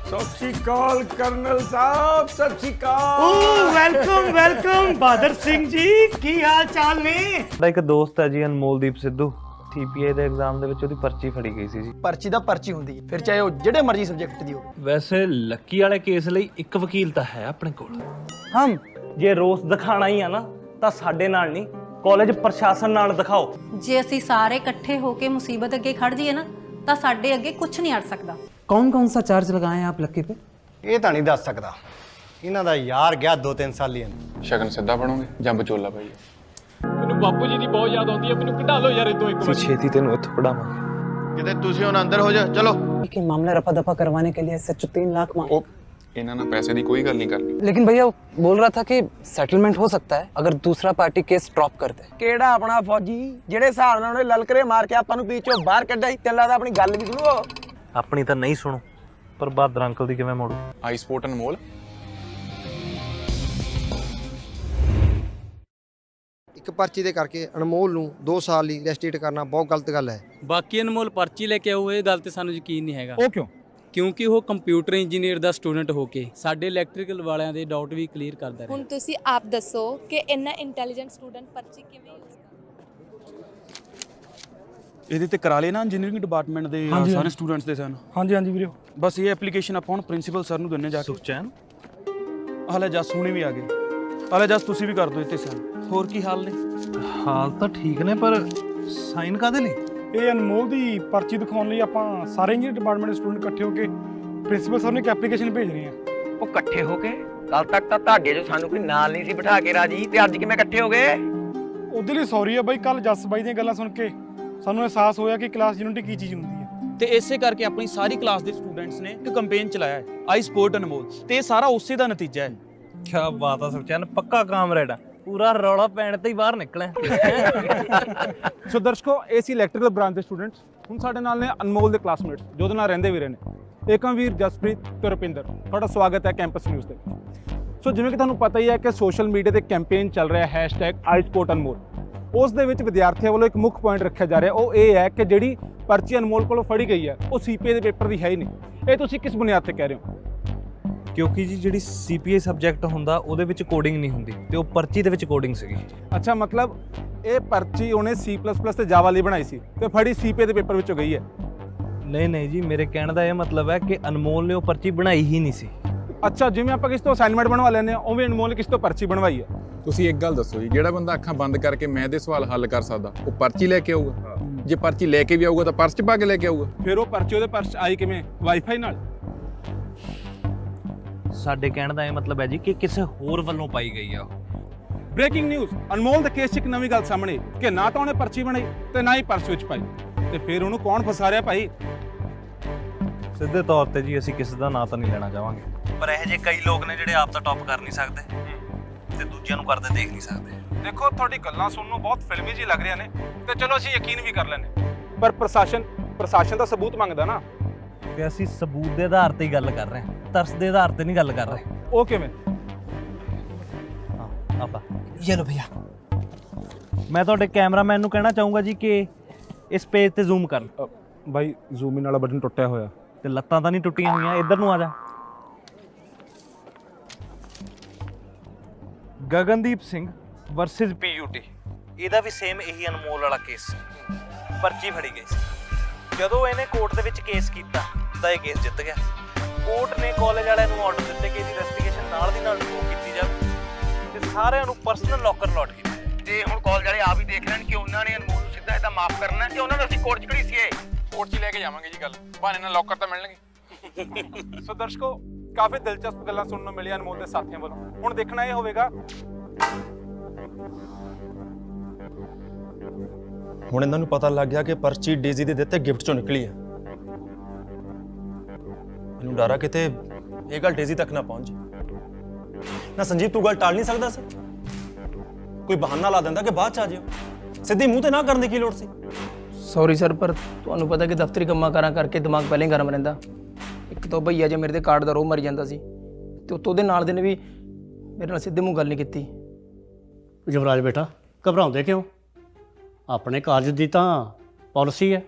सत श्री अकाल कर्नल साहब, सत श्री अकाल। वेलकम वेलकम बहादुर सिंह जी, की हाल चाल ने? ਸਾਡਾ ਇੱਕ ਦੋਸਤ ਹੈ ਜੀ ਅਨਮੋਲਦੀਪ ਸਿੱਧੂ, TPA ਦੇ ਐਗਜ਼ਾਮ ਦੇ ਵਿੱਚ ਉਹਦੀ ਪਰਚੀ ਫੜੀ ਗਈ ਸੀ ਜੀ। ਪਰਚੀ ਦਾ ਪਰਚੀ ਹੁੰਦੀ ਹੈ, ਫਿਰ ਚਾਹੇ ਉਹ ਜਿਹੜੇ ਮਰਜ਼ੀ ਸਬਜੈਕਟ ਦੀ ਹੋਵੇ। ਵੈਸੇ ਲੱਕੀ ਵਾਲੇ ਕੇਸ ਲਈ ਇੱਕ ਵਕੀਲ ਤਾਂ ਹੈ ਆਪਣੇ ਕੋਲ। ਹਮ ਜੇ ਰੋਸ ਦਿਖਾਣਾ ਹੀ ਆ ਨਾ ਤਾਂ ਸਾਡੇ ਨਾਲ ਨਹੀਂ, ਕਾਲਜ ਪ੍ਰਸ਼ਾਸਨ ਨਾਲ ਦਿਖਾਓ। ਜੇ ਅਸੀਂ ਸਾਰੇ ਇਕੱਠੇ ਹੋ ਕੇ ਮੁਸੀਬਤ ਅੱਗੇ ਖੜ ਜਾਈਏ ਨਾ ਤਾਂ ਸਾਡੇ ਅੱਗੇ ਕੁਝ ਨਹੀਂ ਅੜ ਸਕਦਾ। कौन कौन सा चार्ज लगाए हैं आप लक्की पे? ਇਹ ਤਾਂ ਨਹੀਂ ਦੱਸ ਸਕਦਾ। ਇਹਨਾਂ ਦਾ ਯਾਰ ਗਿਆ 2-3 ਸਾਲ ਹੀ ਸ਼ਗਨ ਸਿੱਧਾ ਬਣੋਗੇ ਜਾਂ ਵਿਚੋਲਾ ਭਾਈ? ਮੈਨੂੰ ਬਾਪੂ ਜੀ ਦੀ ਬਹੁਤ ਯਾਦ ਆਉਂਦੀ ਹੈ, ਮੈਨੂੰ ਕਢਾ ਲਓ ਯਾਰ ਇਦੋਂ ਇੱਕ ਵਾਰ। ਛੇਤੀ ਤੈਨੂੰ ਇੱਥੋਂ ਪੜਾਵਾਂਗੇ। ਕਿਤੇ ਤੁਸੀਂ ਹੁਣ ਅੰਦਰ ਹੋ ਜਾ, ਚਲੋ। कि मामला रफा दफा करवाने के लिए सच 3 लाख मांग। ਉਹ ਇਹਨਾਂ ਨਾਲ ਪੈਸੇ ਦੀ ਕੋਈ ਗੱਲ ਨਹੀਂ ਕਰਨੀ। लेकिन भैया वो बोल रहा था कि सेटलमेंट हो सकता है अगर दूसरा पार्टी केस ड्रॉप कर दे। ਕਿਹੜਾ ਆਪਣਾ ਫੌਜੀ ਜਿਹੜੇ ਹਿਸਾਬ ਨਾਲ ਉਹਨੇ ਲਲਕਰੇ ਮਾਰ ਕੇ ਆਪਾਂ ਨੂੰ ਵਿੱਚੋਂ ਬਾਹਰ ਕੱਢਿਆ ਸੀ, ਤੈਨੂੰ ਲੱਗਦਾ ਆਪਣੀ ਗੱਲ ਵੀ ਸੁਣੂ ਉਹ? ਆਪਣੀ ਤਾਂ ਨਹੀਂ ਸੁਣੋ, ਪਰ ਬਹਾਦਰ ਅੰਕਲ ਦੀ ਕਿਵੇਂ ਮੋੜੂ? ਆਈਸਪੋਰਟ ਅਨਮੋਲ ਇੱਕ ਪਰਚੀ ਦੇ ਕਰਕੇ ਅਨਮੋਲ ਨੂੰ 2 ਸਾਲ ਲਈ ਰੈਸਟ੍ਰਿਕਟ ਕਰਨਾ ਬਹੁਤ ਗਲਤ ਗੱਲ ਹੈ। ਬਾਕੀ ਅਨਮੋਲ ਪਰਚੀ ਲੈ ਕੇ ਆਉ, ਇਹ ਗੱਲ ਤੇ ਸਾਨੂੰ ਯਕੀਨ ਨਹੀਂ ਹੈਗਾ। ਉਹ ਕਿਉਂ? ਕਿਉਂਕਿ ਉਹ ਕੰਪਿਊਟਰ ਇੰਜੀਨੀਅਰ ਦਾ ਸਟੂਡੈਂਟ ਹੋ ਕੇ ਸਾਡੇ ਇਲੈਕਟ੍ਰੀਕਲ ਵਾਲਿਆਂ ਦੇ ਡਾਊਟ ਵੀ ਕਲੀਅਰ ਕਰਦਾ ਰਿਹਾ। ਹੁਣ ਤੁਸੀਂ ਆਪ ਦੱਸੋ ਕਿ ਇੰਨਾ ਇੰਟੈਲੀਜੈਂਟ ਸਟੂਡੈਂਟ ਪਰਚੀ ਕਿਵੇਂ ਯੂਜ਼ ਕਰਦਾ? ਇਹਦੇ ਤੇ ਕਰਾ ਲਏ ਨਾ ਇੰਜੀਨੀਅਰਿੰਗ ਡਿਪਾਰਟਮੈਂਟ ਦੇ ਸਾਰੇ ਸਟੂਡੈਂਟਸ ਦੇ ਸਨ। ਹਾਂਜੀ ਹਾਂਜੀ ਵੀਰੇ, ਬਸ ਇਹ ਐਪਲੀਕੇਸ਼ਨ ਆਪਾਂ ਹੁਣ ਪ੍ਰਿੰਸੀਪਲ ਸਰ ਨੂੰ ਦਿੰਨੇ ਜਾ ਕੇ। ਸੁਖਚੈਨ ਹਾਲੇ ਜਸ ਹੁਣੀ ਵੀ ਆ ਗਏ। ਹਾਲੇ ਜਸ ਤੁਸੀਂ ਵੀ ਕਰ ਦਿਓ ਇੱਥੇ ਸਨ। ਹੋਰ ਕੀ ਹਾਲ ਨੇ? ਹਾਲ ਤਾਂ ਠੀਕ ਨੇ, ਪਰ ਸਾਈਨ ਕਾਹਦੇ ਲਈ? ਇਹ ਅਨਮੋਲ ਦੀ ਪਰਚੀ ਦਿਖਾਉਣ ਲਈ ਆਪਾਂ ਸਾਰੇ ਇੰਜੀਨੀਅਰ ਡਿਪਾਰਟਮੈਂਟ ਦੇ ਸਟੂਡੈਂਟ ਇਕੱਠੇ ਹੋ ਕੇ ਪ੍ਰਿੰਸੀਪਲ ਸਰ ਨੂੰ ਇੱਕ ਐਪਲੀਕੇਸ਼ਨ ਭੇਜ ਰਹੇ ਹਾਂ। ਉਹ ਇਕੱਠੇ ਹੋ ਕੇ ਕੱਲ ਤੱਕ ਤਾਂ ਤੁਹਾਡੇ ਜੋ ਸਾਨੂੰ ਕੋਈ ਨਾਲ ਨਹੀਂ ਸੀ ਬਿਠਾ ਕੇ ਰਾਜੀ, ਤੇ ਅੱਜ ਕਿਵੇਂ ਇਕੱਠੇ ਹੋ ਗਏ? ਉਹਦੇ ਲਈ ਸੌਰੀ ਆ ਬਾਈ, ਕੱਲ ਜੱਸ ਬਾਈ ਦੀਆਂ ਗੱਲਾਂ ਸੁਣ ਕੇ ਸਾਨੂੰ ਅਹਿਸਾਸ ਹੋਇਆ ਕਿ ਕਲਾਸ ਯੂਨਿਟੀ ਕੀ ਚੀਜ਼ ਹੁੰਦੀ ਹੈ। ਤੇ ਇਸੇ ਕਰਕੇ ਆਪਣੀ ਸਾਰੀ ਕਲਾਸ ਦੇ ਸਟੂਡੈਂਟਸ ਨੇ ਇੱਕ ਕੈਂਪੇਨ ਚਲਾਇਆ ਹੈ, ਆਈ ਸਪੋਰਟ ਅਨਮੋਲ, ਤੇ ਇਹ ਸਾਰਾ ਉਸੇ ਦਾ ਨਤੀਜਾ ਹੈ। ਕੀ ਬਾਤ ਆ ਸੁਖਚੈਨ, ਪੱਕਾ ਕਾਮਰੇਡ ਆ। ਪੂਰਾ ਰੌਲਾ ਪੈਣ ਤੇ ਹੀ ਬਾਹਰ ਨਿਕਲਿਆ। ਸੋ ਦਰਸ਼ਕੋ, ਇਹ ਸੀ ਇਲੈਕਟ੍ਰੀਕਲ ਬ੍ਰਾਂਚ ਦੇ ਸਟੂਡੈਂਟਸ। ਹੁਣ ਸਾਡੇ ਨਾਲ ਨੇ ਅਨਮੋਲ ਦੇ ਕਲਾਸਮੇਟਸ, ਜੋ ਉਹਦੇ ਨਾਲ ਰਹਿੰਦੇ ਵੀ ਰਹੇ ਨੇ। ਏਕਮਵੀਰ, ਜਸਪ੍ਰੀਤ ਤੇ ਰੁਪਿੰਦਰ। ਤੁਹਾਡਾ ਸਵਾਗਤ ਹੈ ਕੈਂਪਸ ਨਿਊਜ਼ ਦੇ ਵਿੱਚ। ਸੋ ਜਿਵੇਂ ਕਿ ਤੁਹਾਨੂੰ ਪਤਾ ਹੀ ਹੈ ਕਿ ਸੋਸ਼ਲ ਮੀਡੀਆ ਤੇ ਕੈਂਪੇਨ ਚੱਲ ਰਿਹਾ ਹੈ #iSportAnmol। ਉਸ ਦੇ ਵਿੱਚ ਵਿਦਿਆਰਥੀਆਂ ਵੱਲੋਂ ਇੱਕ ਮੁੱਖ ਪੁਆਇੰਟ ਰੱਖਿਆ ਜਾ ਰਿਹਾ, ਉਹ ਇਹ ਹੈ ਕਿ ਜਿਹੜੀ ਪਰਚੀ ਅਨਮੋਲ ਕੋਲੋਂ ਫੜੀ ਗਈ ਹੈ ਉਹ CPA ਦੇ ਪੇਪਰ ਦੀ ਹੈ ਹੀ ਨਹੀਂ। ਇਹ ਤੁਸੀਂ ਕਿਸ ਬੁਨਿਆਦ ਤੇ ਕਹਿ ਰਹੇ ਹੋ? ਕਿਉਂਕਿ ਜੀ ਜਿਹੜੀ CPA ਸਬਜੈਕਟ ਹੁੰਦਾ ਉਹਦੇ ਵਿੱਚ ਕੋਡਿੰਗ ਨਹੀਂ ਹੁੰਦੀ, ਤੇ ਉਹ ਪਰਚੀ ਦੇ ਵਿੱਚ ਕੋਡਿੰਗ ਸੀਗੀ। ਅੱਛਾ, ਮਤਲਬ ਇਹ ਪਰਚੀ ਉਹਨੇ C++ ਤੇ ਜਾਵਾ ਲਈ ਬਣਾਈ ਸੀ ਤੇ ਫੜੀ CPA ਦੇ ਪੇਪਰ ਵਿੱਚੋਂ ਗਈ ਹੈ? ਨਹੀਂ ਜੀ, ਮੇਰੇ ਕਹਿਣ ਦਾ ਇਹ ਮਤਲਬ ਹੈ ਕਿ ਅਨਮੋਲ ਨੇ ਉਹ ਪਰਚੀ ਬਣਾਈ ਹੀ ਨਹੀਂ ਸੀ। ਅੱਛਾ, ਜਿਵੇਂ ਆਪਾਂ ਕਿਸੇ ਤੋਂ ਅਸਾਈਨਮੈਂਟ ਬਣਵਾ ਲੈਂਦੇ ਹਾਂ ਉਵੇਂ ਅਨਮੋਲ ਨੇ ਕਿਸੇ ਤੋਂ ਪਰਚੀ ਬਣਵਾਈ ਹੈ। ਤੁਸੀਂ ਇੱਕ ਗੱਲ ਦੱਸੋ ਜੀ, ਜਿਹੜਾ ਬੰਦਾ ਅੱਖਾਂ ਬੰਦ ਕਰਕੇ ਮੈਥ ਦੇ ਸਵਾਲ ਹੱਲ ਕਰ ਸਕਦਾ ਉਹ ਪਰਚੀ ਲੈ ਕੇ ਆਊਗਾ? ਜੇ ਪਰਚੀ ਲੈ ਕੇ ਵੀ ਆਊਗਾ ਤਾਂ ਪਰਸ 'ਚ ਪਾ ਕੇ ਲੈ ਕੇ ਆਊਗਾ? ਫਿਰ ਉਹ ਪਰਚੀ ਉਹਦੇ ਪਰਸ 'ਚ ਆਈ ਕਿਵੇਂ? ਵਾਈਫਾਈ ਨਾਲ? ਸਾਡੇ ਕਹਿਣ ਦਾ ਇਹ ਮਤਲਬ ਹੈ ਜੀ ਕਿ ਕਿਸੇ ਹੋਰ ਵੱਲੋਂ ਪਾਈ ਗਈ ਆ ਉਹ। ਬ੍ਰੇਕਿੰਗ ਨਿਊਜ਼, ਅਨਮੋਲ ਦੇ ਕੇਸ 'ਚ ਇੱਕ ਨਵੀਂ ਗੱਲ ਸਾਹਮਣੇ ਕਿ ਨਾ ਤਾਂ ਉਹਨੇ ਪਰਚੀ ਬਣਾਈ ਤੇ ਨਾ ਹੀ ਪਰਸ ਵਿੱਚ ਪਾਈ। ਤੇ ਫਿਰ ਉਹਨੂੰ ਕੌਣ ਫਸਾ ਰਿਹਾ ਭਾਈ? ਸਿੱਧੇ ਤੌਰ ਤੇ ਜੀ ਅਸੀਂ ਕਿਸੇ ਦਾ ਨਾਂ ਤਾਂ ਨਹੀਂ ਲੈਣਾ ਚਾਹਾਂਗੇ, ਪਰ ਇਹੋ ਜਿਹੇ ਕਈ ਲੋਕ ਨੇ ਜਿਹੜੇ ਆਪ ਤਾਂ ਟੌਪ ਕਰ ਨਹੀਂ ਸਕਦੇ ਤੇ ਦੂਜਿਆਂ ਨੂੰ ਕਰਦੇ ਦੇਖ ਨਹੀਂ ਸਕਦੇ। ਦੇਖੋ, ਤੁਹਾਡੀ ਗੱਲਾਂ ਸੁਣਨ ਨੂੰ ਬਹੁਤ ਫਿਲਮੀ ਜਿਹੀ ਲੱਗ ਰਹੀਆਂ ਨੇ ਤੇ ਚਲੋ ਅਸੀਂ ਯਕੀਨ ਵੀ ਕਰ ਲੈਂਦੇ, ਪਰ ਪ੍ਰਸ਼ਾਸਨ ਦਾ ਸਬੂਤ ਮੰਗਦਾ ਨਾ। ਕਿ ਅਸੀਂ ਸਬੂਤ ਦੇ ਆਧਾਰ ਤੇ ਹੀ ਗੱਲ ਕਰ ਰਹੇ ਹਾਂ, ਤਰਸ ਦੇ ਆਧਾਰ ਤੇ ਨਹੀਂ ਗੱਲ ਕਰ ਰਹੇ। ਉਹ ਕਿਵੇਂ? ਹਾਂ ਆਪਾਂ ये लो भैया। ਮੈਂ ਤੁਹਾਡੇ ਕੈਮਰਾਮੈਨ ਨੂੰ ਕਹਿਣਾ ਚਾਹੂੰਗਾ ਜੀ ਕਿ ਇਸ ਪੇਜ ਤੇ ਜ਼ੂਮ ਕਰਨ। ਬਾਈ, ਜ਼ੂਮ ਇਨ ਵਾਲਾ ਬਟਨ ਟੁੱਟਿਆ ਹੋਇਆ। ਤੇ ਲੱਤਾਂ ਤਾਂ ਨਹੀਂ ਟੁੱਟੀਆਂ ਹੋਈਆਂ, ਇੱਧਰ ਨੂੰ ਆ ਜਾ। ਗਗਨਦੀਪ ਸਿੰਘ ਵਰਸਸ PUT, ਇਹਦਾ ਵੀ ਸੇਮ ਇਹੀ ਅਨਮੋਲ ਵਾਲਾ ਕੇਸ ਸੀ। ਪਰਚੀ ਫੜੀ ਗਈ ਸੀ। ਜਦੋਂ ਇਹਨੇ ਕੋਰਟ ਦੇ ਵਿੱਚ ਕੇਸ ਕੀਤਾ ਤਾਂ ਇਹ ਕੇਸ ਜਿੱਤ ਗਿਆ। ਕੋਰਟ ਨੇ ਕਾਲਜ ਵਾਲਿਆਂ ਨੂੰ ਆਰਡਰ ਦਿੱਤੇ ਕਿ ਇਹਦੀ ਇਨਵੈਸਟੀਗੇਸ਼ਨ ਨਾਲ ਦੀ ਨਾਲ ਸ਼ੁਰੂ ਕੀਤੀ ਜਾਵੇ ਤੇ ਸਾਰਿਆਂ ਨੂੰ ਪਰਸਨਲ ਲੋਕਰ ਅਲਾਟ ਕੀਤਾ। ਤੇ ਹੁਣ ਕਾਲਜ ਵਾਲੇ ਆਪ ਹੀ ਦੇਖ ਲੈਣ ਕਿ ਉਹਨਾਂ ਨੇ ਅਨਮੋਲ ਨੂੰ ਸਿੱਧਾ ਇਹਦਾ ਮਾਫ ਕਰਨਾ ਕਿ ਉਹਨਾਂ ਨੂੰ ਅਸੀਂ ਕੋਰਟ 'ਚ ਘੜੀਸੀਏ। ਕੋਰਟ 'ਚ ਲੈ ਕੇ ਜਾਵਾਂਗੇ ਜੀ ਗੱਲ, ਬਹਾਨੇ ਨਾਲ ਲੋਕਰ ਤਾਂ ਮਿਲਣਗੇ। ਸੋ ਦਰਸ਼ਕੋ, ਕਾਫੀ ਦਿਲਚਸਪ ਗੱਲਾਂ ਸੁਣਨ ਨੂੰ ਮਿਲੀਆਂ ਅਨਮੋਲ ਦੇ ਸਾਥੀਆਂ ਵੱਲੋਂ। ਹੁਣ ਦੇਖਣਾ ਇਹ ਹੋਵੇਗਾ ਹੁਣ ਇਹਨਾਂ ਨੂੰ ਪਤਾ ਲੱਗ ਗਿਆ ਕਿ ਪਰਚੀ ਡੇਜ਼ੀ ਦੇ ਦਿੱਤੇ ਗਿਫਟ ਚੋਂ ਨਿਕਲੀ ਹੈ। ਮੈਨੂੰ ਡਰ ਆ ਕਿਤੇ ਇਹ ਗੱਲ ਡੇਜ਼ੀ ਤੱਕ ਨਾ ਪਹੁੰਚ ਨਾ। ਸੰਜੀਵ, ਤੂੰ ਗੱਲ ਟਾਲ ਨਹੀਂ ਸਕਦਾ ਸੀ? ਕੋਈ ਬਹਾਨਾ ਲਾ ਦਿੰਦਾ ਕਿ ਬਾਅਦ ਚ ਆ ਜਿਓ। ਸਿੱਧੀ ਮੂੰਹ ਤੇ ਨਾ ਕਰਨ ਦੀ ਕੀ ਲੋੜ ਸੀ? ਸੌਰੀ ਸਰ, ਪਰ ਤੁਹਾਨੂੰ ਪਤਾ ਕਿ ਦਫ਼ਤਰੀ ਕੰਮਾਂ ਕਾਰਾਂ ਕਰਕੇ ਦਿਮਾਗ ਪਹਿਲਾਂ ਹੀ ਗਰਮ ਰਹਿੰਦਾ। ਇੱਕ ਤਾਂ ਭਈਆ ਜੇ ਮੇਰੇ ਤੇ ਕਾਰਡ ਦਾ ਰੋਹ ਮਰ ਜਾਂਦਾ ਸੀ ਤੇ ਉੱਤੋਂ ਉਹਦੇ ਨਾਲ ਦੇ ਨੇ ਵੀ ਮੇਰੇ ਨਾਲ ਸਿੱਧੇ ਮੂੰਹ ਗੱਲ ਨਹੀਂ ਕੀਤੀ। ਯੁਵਰਾਜ ਬੇਟਾ, ਘਬਰਾਉਂਦੇ ਕਿਉਂ? ਆਪਣੇ ਕਾਲਜ ਦੀ ਤਾਂ ਪਾਲਿਸੀ ਹੈ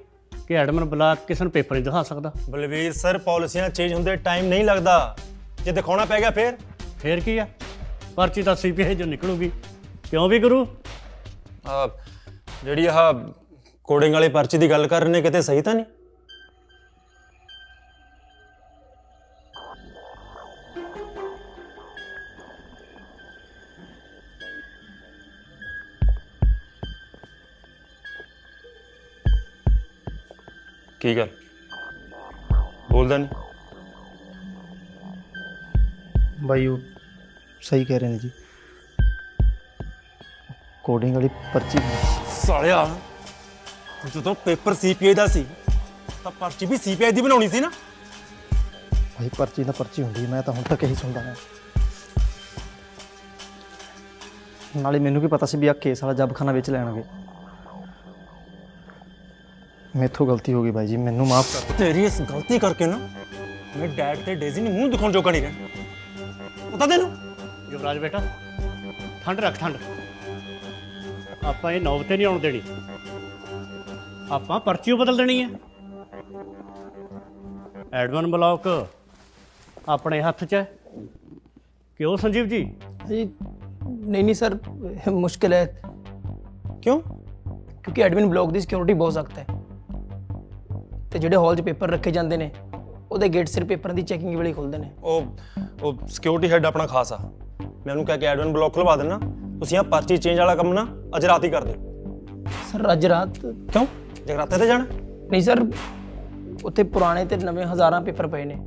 ਕਿ ਐਡਮਨ ਬੁਲਾ ਕਿਸੇ ਨੂੰ ਪੇਪਰ ਨਹੀਂ ਦਿਖਾ ਸਕਦਾ। ਬਲਵੀਰ ਸਰ ਪਾਲਿਸੀਆਂ ਚੇਂਜ ਹੁੰਦੇ ਟਾਈਮ ਨਹੀਂ ਲੱਗਦਾ, ਜੇ ਦਿਖਾਉਣਾ ਪੈ ਗਿਆ ਫੇਰ ਕੀ ਆ, ਪਰਚੀ ਤਾਂ CPI ਜੋ ਨਿਕਲੂਗੀ। ਕਿਉਂ ਵੀ ਗੁਰੂ? ਜਿਹੜੀ ਆਹ ਕੋਡਿੰਗ ਵਾਲੀ ਪਰਚੀ ਦੀ ਗੱਲ ਕਰ ਰਹੇ ਨੇ, ਕਿਤੇ ਸਹੀ ਤਾਂ ਨਹੀਂ? ਕੀ ਗੱਲ ਬੋਲਦਾ ਨਹੀਂ? ਬਾਈ ਉਹ ਸਹੀ ਕਹਿ ਰਹੇ ਨੇ ਜੀ, ਕੋਡਿੰਗ ਵਾਲੀ ਪਰਚੀ। ਸਾਲਿਆ ਜਦੋਂ ਪੇਪਰ CPI ਦਾ ਸੀ ਤਾਂ ਪਰਚੀ ਵੀ CPI ਦੀ ਬਣਾਉਣੀ ਸੀ ਨਾ। ਭਾਈ ਪਰਚੀ ਤਾਂ ਪਰਚੀ ਹੁੰਦੀ, ਮੈਂ ਤਾਂ ਹੁਣ ਤੱਕ ਇਹੀ ਸੁਣਦਾ ਹਾਂ। ਨਾਲੇ ਮੈਨੂੰ ਕੀ ਪਤਾ ਸੀ ਵੀ ਆ ਕੇਸ ਵਾਲਾ ਜੱਬਖਾਨਾ ਵਿੱਚ ਲੈਣਗੇ। ਮੇਥੋਂ ਗਲਤੀ ਹੋ ਗਈ ਬਾਈ ਜੀ, ਮੈਨੂੰ ਮਾਫ ਕਰ। ਤੇਰੀ ਇਸ ਗਲਤੀ ਕਰਕੇ ਨਾ ਮੈਂ ਡੈਡ ਤੇ ਡੇਜ਼ੀ ਨੂੰ ਮੂੰਹ ਦਿਖਾਉਣ ਜੋਗਾ ਨਹੀਂ ਰਿਹਾ, ਪਤਾ ਤੈਨੂੰ? ਯੁਵਰਾਜ ਬੇਟਾ ਠੰਡ ਰੱਖ, ਠੰਡ। ਆਪਾਂ ਇਹ ਨੌਬਤ ਨਹੀਂ ਆਉਣ ਦੇਣੀ, ਆਪਾਂ ਪਰਚੀ ਬਦਲ ਦੇਣੀ ਹੈ। ਐਡਮਨ ਬਲੌਕ ਆਪਣੇ ਹੱਥ 'ਚ ਹੈ। ਕਿਉਂ ਸੰਜੀਵ ਜੀ? ਜੀ नहीं सर, मुश्किल है। क्यों? क्योंकि एडमिन ब्लॉक की सिक्योरिटी बहुत सख्त है ਤੇ ਜਿਹੜੇ ਹਾਲ 'ਚ ਪੇਪਰ ਰੱਖੇ ਜਾਂਦੇ ਨੇ ਉਹਦੇ ਗੇਟ ਸਿਰ ਪੇਪਰਾਂ ਦੀ ਚੈਕਿੰਗ ਵੇਲੇ ਖੁੱਲਦੇ ਨੇ। ਉਹ ਸਿਕਿਉਰਿਟੀ ਹੈਡ ਆਪਣਾ ਖਾਸ ਆ, ਮੈਂ ਉਹਨੂੰ ਕਹਿ ਕੇ ਐਡਮਿਨ ਬਲੌਕ ਖੁਲਵਾ ਦੇਣਾ। ਤੁਸੀਂ ਆ ਪਰਚੀ ਚੇਂਜ ਵਾਲਾ ਕੰਮ ਨਾ ਅੱਜ ਰਾਤ ਹੀ ਕਰ ਦਿਓ। ਸਰ ਅੱਜ ਰਾਤ? ਕਿਉਂ, ਜਗਰਾਤੇ ਤੇ ਜਾਣਾ? ਨਹੀਂ ਸਰ, ਉੱਥੇ ਪੁਰਾਣੇ ਤੇ ਨਵੇਂ ਹਜ਼ਾਰਾਂ ਪੇਪਰ ਪਏ ਨੇ,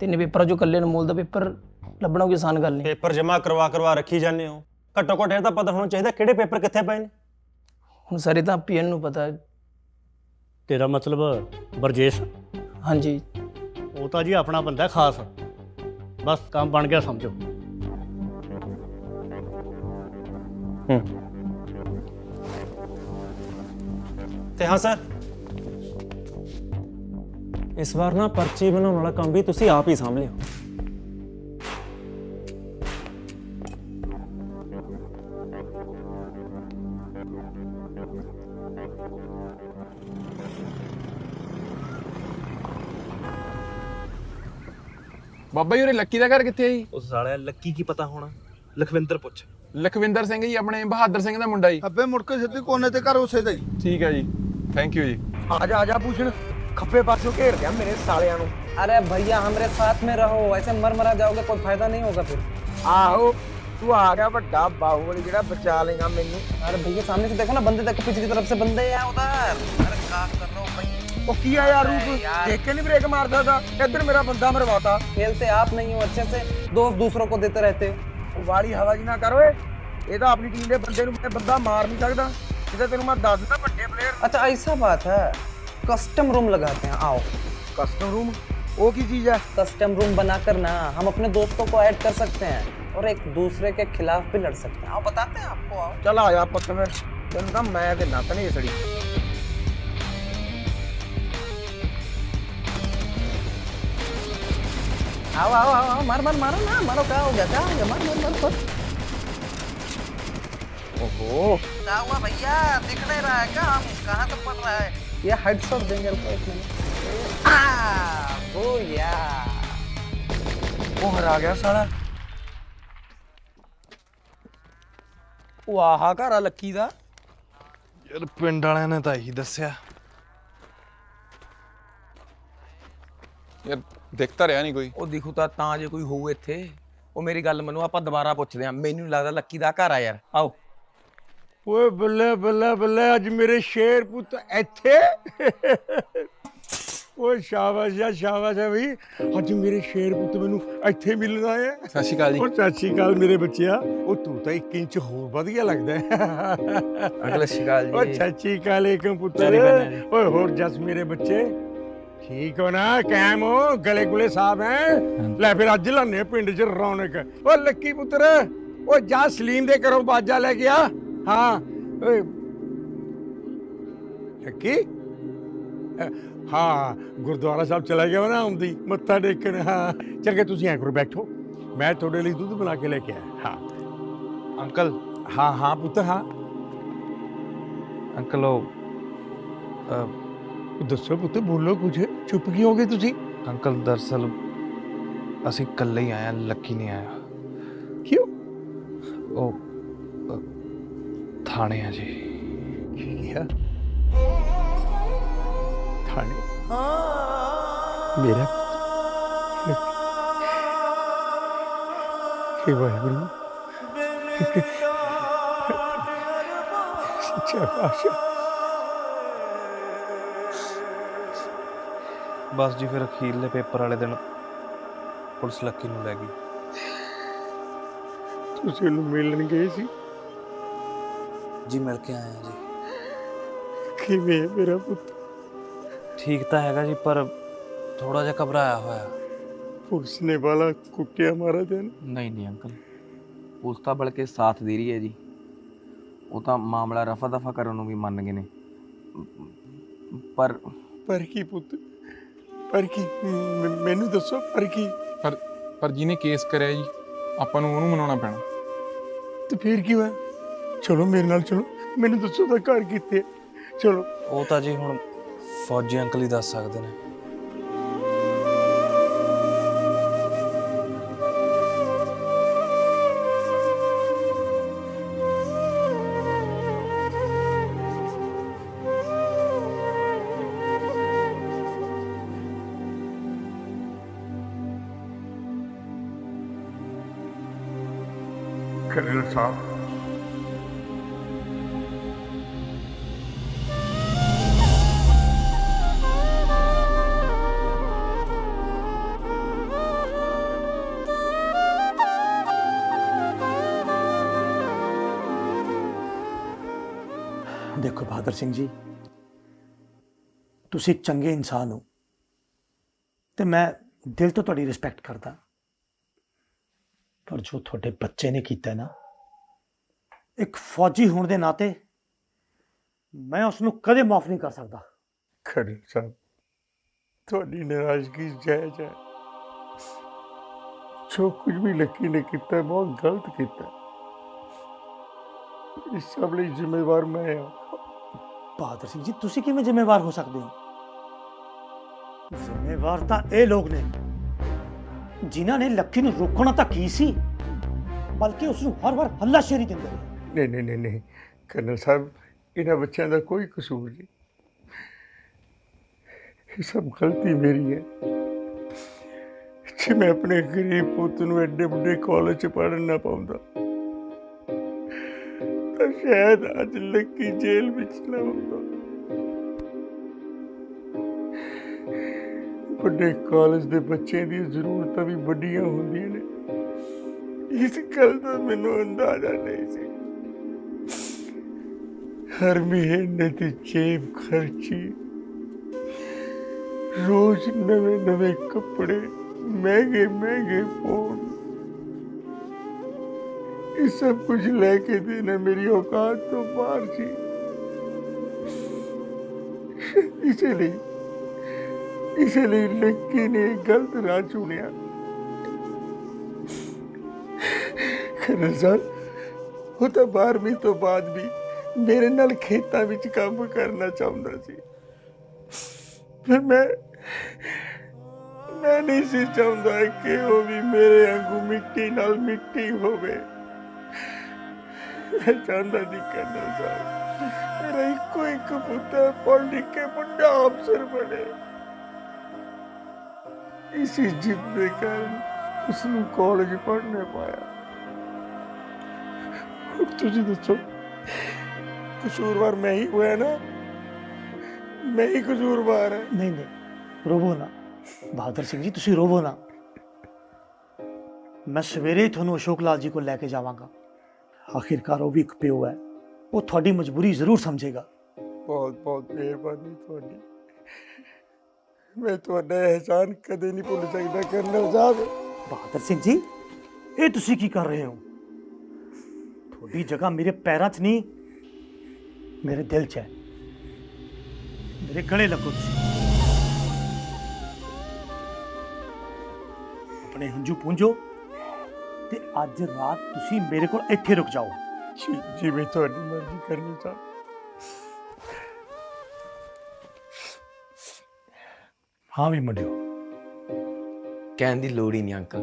ਤਿੰਨ ਪੇਪਰਾਂ ਚੋਂ ਇਕੱਲੇ ਅਨਮੋਲ ਦਾ ਪੇਪਰ ਲੱਭਣਾ ਕੋਈ ਆਸਾਨ ਗੱਲ ਨਹੀਂ। ਪੇਪਰ ਜਮ੍ਹਾਂ ਕਰਵਾ ਰੱਖੀ ਜਾਂਦੇ ਹੋ, ਘੱਟੋ ਘੱਟ ਇਹ ਤਾਂ ਪਤਾ ਹੋਣਾ ਚਾਹੀਦਾ ਕਿਹੜੇ ਪੇਪਰ ਕਿੱਥੇ ਪਏ ਨੇ। ਹੁਣ ਸਰ ਇਹ ਤਾਂ PN ਨੂੰ ਪਤਾ। ਤੇਰਾ ਮਤਲਬ ਬਰਜੇਸ਼? ਹਾਂਜੀ। ਉਹ ਤਾਂ ਜੀ ਆਪਣਾ ਬੰਦਾ ਖਾਸ, ਬਸ ਕੰਮ ਬਣ ਗਿਆ ਸਮਝੋ। ਤੇ ਹਾਂ ਸਰ, ਇਸ ਵਾਰ ਨਾ ਪਰਚੀ ਬਣਾਉਣ ਵਾਲਾ ਕੰਮ ਵੀ ਤੁਸੀਂ ਆਪ ਹੀ ਸਾਂਭ ਲਿਓ। ਬਾਬਾ ਜੀ ਉਰੇ ਲੱਕੀ ਦਾ ਘਰ ਕਿੱਥੇ ਹੈ ਜੀ? ਉਸ ਸਾਲਿਆ ਲੱਕੀ ਕੀ ਪਤਾ ਹੋਣਾ, ਲਖਵਿੰਦਰ ਪੁੱਛ। ਲਖਵਿੰਦਰ ਸਿੰਘ ਜੀ, ਆਪਣੇ ਬਹਾਦਰ ਸਿੰਘ ਦਾ ਮੁੰਡਾ ਜੀ। ਅੱਬੇ ਮੁੜ ਕੇ ਸਿੱਧੀ ਕੋਨੇ ਤੇ ਘਰ ਉਸੇ ਦਾ ਹੀ। ਠੀਕ ਹੈ ਜੀ, ਥੈਂਕ ਯੂ ਜੀ। ਆ ਜਾ ਪੂਛਣ, ਖੱਬੇ ਪਾਸੋਂ ਘੇਰ ਗਿਆ ਮੇਰੇ ਸਾਲਿਆਂ ਨੂੰ। अरे भैया हमारे साथ में रहो, ऐसे मर जाओगे, कोई फायदा नहीं होगा फिर। ਆਹੋ ਤੂੰ ਆ ਗਿਆ ਵੱਡਾ ਬਾਹੂਬਲੀ ਜਿਹੜਾ ਬਚਾ ਲੇਗਾ ਮੈਨੂੰ। अरे भैया सामने से देखो ना, बंदे देखो, पीछे की तरफ से बंदे हैं उधर। अरे क्या कर रहे हो भाई? ਉਹ ਕੀ ਆ ਯਾਰ ਰੂਪ, ਦੇਖ ਕੇ ਨਹੀਂ ਬ੍ਰੇਕ ਮਾਰਦਾ ਦਾ। ਇੱਧਰ ਮੇਰਾ ਬੰਦਾ ਮਰਵਾਤਾ। खेलते आप नहीं हो अच्छे से, दोस्त दूसरों को देते रहते हो। ਵਾਲੀ ਹਵਾ ਜੀ ਨਾ ਕਰ ਓਏ, ਇਹ ਤਾਂ ਆਪਣੀ ਟੀਮ ਦੇ ਬੰਦੇ ਨੂੰ ਬੰਦਾ ਮਾਰ ਨਹੀਂ ਸਕਦਾ। ਇਹਦਾ ਤੈਨੂੰ ਮੈਂ ਦੱਸ ਦਿੰਦਾ, ਵੱਡੇ ਪਲੇਅਰ। अच्छा ऐसा बात है, कस्टम रूम लगाते हैं, आओ। ਕਸਟਮ ਰੂਮ ਉਹ ਕੀ ਚੀਜ਼ ਹੈ? कस्टम रूम बनाकर ना हम अपने दोस्तों को ऐड कर सकते हैं और एक दूसरे के खिलाफ भी लड़ सकते हैं। आओ बताते हैं आपको, आओ। ਚੱਲ ਆ ਜਾ ਪੁੱਤ, ਫਿਰ ਤੈਨੂੰ ਤਾਂ ਮੈਂ ਤੇ ਨੱਤ ਨਹੀਂ ਸੜੀ। आओ आओ आओ आओ, मारो ना, मारो। क्या हो गया, मार। ओहो, क्या हुआ भैया, दिख नहीं रहा है क्या? हम कहाँ तक पड़ रहा है? ये हेडशॉट देंगे, रुको एक मिनट। ओ यार, ਉਹ ਹਰਾ ਗਿਆ ਸਾਲਾ। ਉਹ ਆਹਾ ਘਰ ਆ ਲੱਕੀ ਦਾ। ਯਾਰ ਪਿੰਡ ਵਾਲਿਆਂ ਨੇ ਤਾਂ ਇਹੀ ਦੱਸਿਆ। ਯਾਰ ਦਿਖਤਾ ਰਿਹਾ ਨਹੀਂ ਕੋਈ। ਉਹ ਦਿਖੂ ਤਾਂ ਜੇ ਕੋਈ ਹੋਊ ਇੱਥੇ। ਉਹ ਮੇਰੀ ਗੱਲ ਮੰਨੋ, ਆਪਾਂ ਦੁਬਾਰਾ ਪੁੱਛਦੇ ਹਾਂ। ਮੈਨੂੰ ਲੱਗਦਾ ਲੱਕੀ ਦਾ ਘਰ ਆ ਯਾਰ, ਆਓ। ਓਏ ਬੱਲੇ ਬੱਲੇ ਬੱਲੇ, ਅੱਜ ਮੇਰੇ ਸ਼ੇਰ ਪੁੱਤ ਇੱਥੇ। ਓਏ ਸ਼ਾਬਾਸ਼ ਆ ਵੀ, ਅੱਜ ਮੇਰੇ ਸ਼ੇਰ ਪੁੱਤ ਮੈਨੂੰ ਇੱਥੇ ਮਿਲਣਾ ਹੈ। ਸਤਿ ਸ਼੍ਰੀ ਅਕਾਲ ਜੀ। ਓ ਸਤਿ ਸ਼੍ਰੀ ਅਕਾਲ ਮੇਰੇ ਬੱਚਿਆ। ਉਹ ਤੂੰ ਤਾਂ 1 ਇੰਚ ਹੋਰ ਵਧੀਆ ਲੱਗਦਾ ਹੈ। ਅਗਲੇ ਸ਼ਿਕਾਲ ਓ ਸਤਿ ਸ਼੍ਰੀ ਅਕਾਲ ਏਕਮ ਪੁੱਤਰ। ਓਏ ਹੋਰ ਜਸ ਮੇਰੇ ਬੱਚੇ ਠੀਕ ਹੋ ਨਾ, ਕਾਇਮ ਹੋ, ਗਲੇ ਗੁਲੇ ਸਾਫ ਹੈ? ਲੈ ਫਿਰ ਅੱਜ ਲਾਨੇ ਪਿੰਡ 'ਚ ਰੌਣਕ। ਓ ਲੱਕੀ ਪੁੱਤਰ, ਓ ਜਾ ਸਲੀਮ ਦੇ ਘਰੋਂ ਬਾਜਾ ਲੈ ਕੇ ਆ। ਹਾਂ ਓਏ ਲੱਕੀ, ਹਾਂ ਗੁਰਦੁਆਰਾ ਸਾਹਿਬ ਚਲਾ ਗਿਆ ਨਾ ਆਉਂਦੀ ਮੱਥਾ ਟੇਕਣ। ਹਾਂ ਚੰਗੇ, ਤੁਸੀਂ ਐਂ ਕਰੋ, ਬੈਠੋ, ਮੈਂ ਤੁਹਾਡੇ ਲਈ ਦੁੱਧ ਬਣਾ ਕੇ ਲੈ ਕੇ ਆਇਆ। ਹਾਂ ਅੰਕਲ। ਹਾਂ ਪੁੱਤ, ਹਾਂ ਅੰਕਲ ਉਹ ਦੱਸੋ ਪੁੱਤ, ਬੋਲੋ ਕੁਝ, ਚੁੱਪ ਕਿਉਂ ਹੋ ਗਏ ਤੁਸੀਂ? ਅੰਕਲ ਦਰਅਸਲ ਅਸੀਂ ਇਕੱਲੇ ਹੀ ਆਏ ਆ, ਲੱਕੀ ਨਹੀਂ ਆਇਆ। ਕਿਉਂ? ਉਹ ਥਾਣੇ ਆ ਜੀ। ਕੀ ਕਿਹਾ? ਥਾਣੇ? ਮੇਰਾ हे वाहिगुरु, सच्चा पातशाह। ਬਸ ਜੀ ਫਿਰ ਅਖੀਰਲੇ ਪੇਪਰ ਵਾਲੇ ਦਿਨ ਪੁਲਿਸ ਲੱਕੀ ਨੂੰ ਲੈ ਗਈ। ਤੁਸੀਂ ਉਹਨੂੰ ਮਿਲਣ ਗਏ ਸੀ? ਜੀ ਮਿਲ ਕੇ ਆਏ ਆ ਜੀ। ਕਿਵੇਂ ਹੈ ਮੇਰਾ ਪੁੱਤ? ਠੀਕ ਤਾਂ ਹੈਗਾ ਜੀ, ਪਰ ਥੋੜਾ ਜਿਹਾ ਘਬਰਾਇਆ ਹੋਇਆ। ਪੁਲਿਸ ਨੇ ਵਾਲਾ ਕੁੱਟਿਆ ਮਾਰਾ ਤੈਨੂੰ? ਨਹੀਂ ਨਹੀਂ ਅੰਕਲ, ਪੁਲਿਸ ਤਾਂ ਬਲਕਿ ਸਾਥ ਦੇ ਰਹੀ ਹੈ ਜੀ। ਉਹ ਤਾਂ ਮਾਮਲਾ ਰਫਾ ਦਫਾ ਕਰਨ ਨੂੰ ਵੀ ਮੰਨ ਗਏ ਨੇ। ਪਰ ਕੀ ਪੁੱਤ, ਪਰ ਕੀ? ਮੈਨੂੰ ਦੱਸੋ, ਪਰ ਕੀ? ਪਰ ਜਿਹਨੇ ਕੇਸ ਕਰਿਆ ਜੀ, ਆਪਾਂ ਨੂੰ ਉਹਨੂੰ ਮਨਾਉਣਾ ਪੈਣਾ। ਤੇ ਫਿਰ ਕੀ ਹੋਇਆ? ਚਲੋ ਮੇਰੇ ਨਾਲ ਚਲੋ, ਮੈਨੂੰ ਦੱਸੋ ਦਾ ਘਰ ਕਿੱਥੇ? ਚਲੋ। ਉਹ ਤਾਂ ਜੀ ਹੁਣ ਫੌਜੀ ਅੰਕਲ ਹੀ ਦੱਸ ਸਕਦੇ ਨੇ। कर्नल साहब, देखो बहादुर सिंह जी, तुसी एक चंगे इंसान हो ते मैं दिल तो तुहाडी रिस्पैक्ट करदा, पर जो थोड़े बच्चे ने किया ना, एक फौजी होने के नाते मैं उसनों कदे माफ नहीं कर सकता। कर्नल साहब, थोड़ी नाराजगी जायज है। जो कुछ भी लकी ने किया बहुत गलत किया। इस सब लिए जिम्मेवार मैं हाँ। बहादुर सिंह जी, तुसी किवें जिम्मेवार हो सकते हो? जिम्मेवार तो ये लोग ने जिन्हों ने लक्की नूं रोकना तो की सी, बल्कि उसनूं हर बार हल्लाशेरी दिंदे रहे। नहीं नहीं नहीं नहीं कर्नल साहब, इन्हां बच्चों का कोई कसूर नहीं। ये सब गलती मेरी है। जे मैं अपने गरीब पुत नूं एडे वड्डे कॉलेज च पढ़न ना पाउंदा तो शायद अज लक्की जेल विच ना होंदा। ਵੱਡੇ ਕਾਲਜ ਦੇ ਬੱਚਿਆਂ ਦੀ ਜ਼ਰੂਰਤਾਂ ਵੀ ਵੱਡੀਆਂ ਹੁੰਦੀਆਂ ਨੇ। ਇਸ ਗੱਲ ਦਾ ਮੈਨੂੰ ਅੰਦਾਜ਼ਾ ਨਹੀਂ ਸੀ। ਹਰ ਮਹੀਨੇ ਦੀ ਜੇਬ ਖਰਚੀ, ਰੋਜ਼ ਨਵੇਂ ਨਵੇਂ ਕੱਪੜੇ, ਮਹਿੰਗੇ ਮਹਿੰਗੇ ਫੋਨ, ਇਹ ਸਭ ਕੁਝ ਲੈ ਕੇ ਦੇਣਾ ਮੇਰੀ ਔਕਾਤ ਤੋਂ ਬਾਹਰ ਸੀ। इसलिए लक्की ने गलत राह चुनिया। कर्नल साहब, वो तो 12वीं तो बाद भी मेरे नाल खेतां विच काम करना चाहता सी, पर मैं नहीं सी चाहता कि वो भी मेरे वांगू मिट्टी नाल मिट्टी होवे। मैं चाहता सी कर्नल साहब, मेरा इको एक पुत्र पढ़ लिख के बड़ा अफसर बने। इसी जिद के कारण उसने कॉलेज पढ़ने पाया। तुझे दसो, कसूरवार मैं ही हुआ ना? मैं ही कसूरवार है। नहीं नहीं, रोवो ना बहादुर सिंह जी, तुसी रोवो ना। मैं सवेरे थोनू अशोक लाल जी को लेके जावांगा। आखिरकार वो भी एक प्यो है, वो थोड़ी मजबूरी जरूर समझेगा। बहुत बहुत मेहरबानी थोड़ी। मैं तुहाडा एहसान कदे नहीं भुल सकता कर्नल साहब। बहादुर सिंह जी, ये तुसी की कर रहे हो? थोड़ी जगह मेरे पैरों च नहीं, मेरे दिल च है। मेरे गले लगो तुसी। अपने हंझू पूंजो ते अज रात तुसी मेरे को इत्थे रुक जाओ। जिवें तुहाडी मर्जी कर्नल साहब। ਹਾਂ ਵੀ ਮੁੰਡਿਓ, ਕਹਿਣ ਦੀ ਲੋੜ ਹੀ ਨਹੀਂ ਅੰਕਲ,